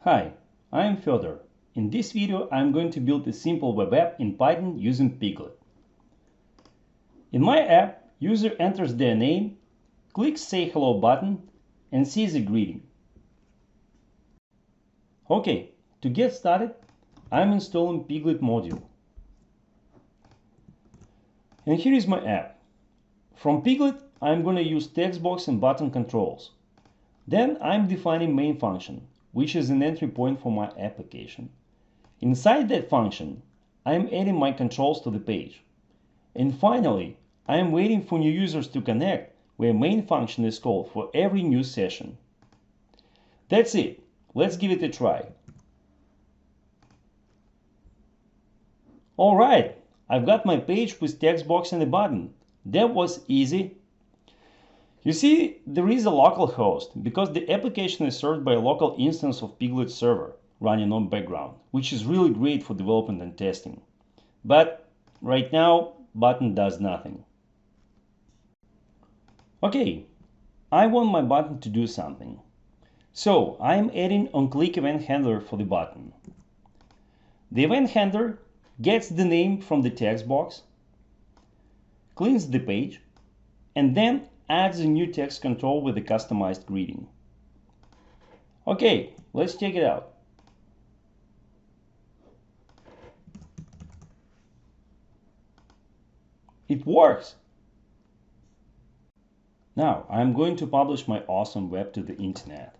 Hi, I'm Fyodor. In this video, I'm going to build a simple web app in Python using Pglet. In my app, user enters their name, clicks Say Hello button, and sees a greeting. Okay, to get started, I'm installing Pglet module. And here is my app. From Pglet, I'm going to use text box and button controls. Then I'm defining main function, which is an entry point for my application. Inside that function, I'm adding my controls to the page. And finally, I am waiting for new users to connect, where main function is called for every new session. That's it. Let's give it a try. Alright, I've got my page with text box and a button. That was easy. You see, there is a local host because the application is served by a local instance of Pglet server running on background, which is really great for development and testing. But right now, button does nothing. Okay, I want my button to do something. So I'm adding onClick event handler for the button. The event handler gets the name from the text box, cleans the page, and then adds a new text control with a customized greeting. Okay, let's check it out. It works! Now I'm going to publish my awesome web to the internet.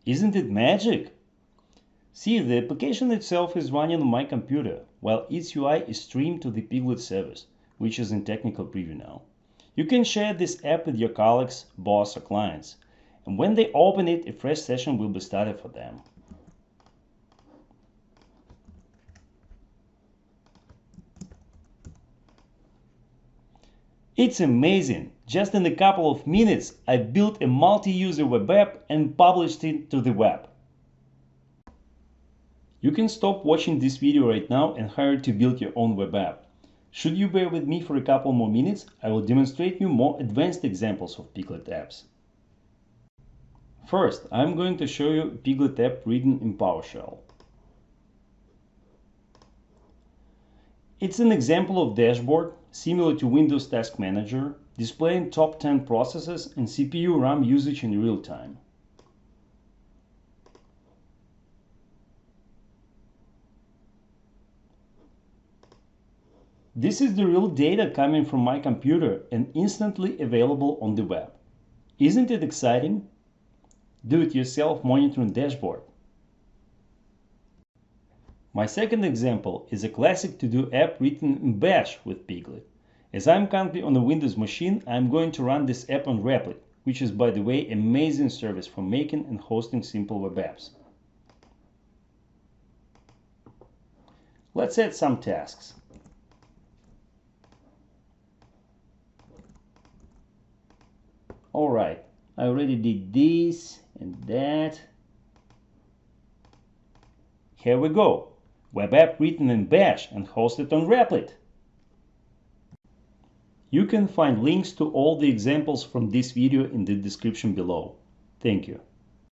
Isn't it magic? See, the application itself is running on my computer, while its UI is streamed to the Pglet service, which is in technical preview now. You can share this app with your colleagues, boss, or clients, and when they open it, a fresh session will be started for them. It's amazing! Just in a couple of minutes, I built a multi-user web app and published it to the web. You can stop watching this video right now and hire to build your own web app. Should you bear with me for a couple more minutes, I will demonstrate you more advanced examples of Pglet apps. First, I'm going to show you a Pglet app written in PowerShell. It's an example of dashboard, similar to Windows Task Manager, displaying top 10 processes and CPU RAM usage in real time. This is the real data coming from my computer and instantly available on the web. Isn't it exciting? Do-it-yourself monitoring dashboard. My second example is a classic to-do app written in Bash with Pglet. As I'm currently on a Windows machine, I'm going to run this app on Replit, which is, by the way, an amazing service for making and hosting simple web apps. Let's add some tasks. Alright, I already did this and that. Here we go. Web app written in Bash and hosted on Replit. You can find links to all the examples from this video in the description below. Thank you.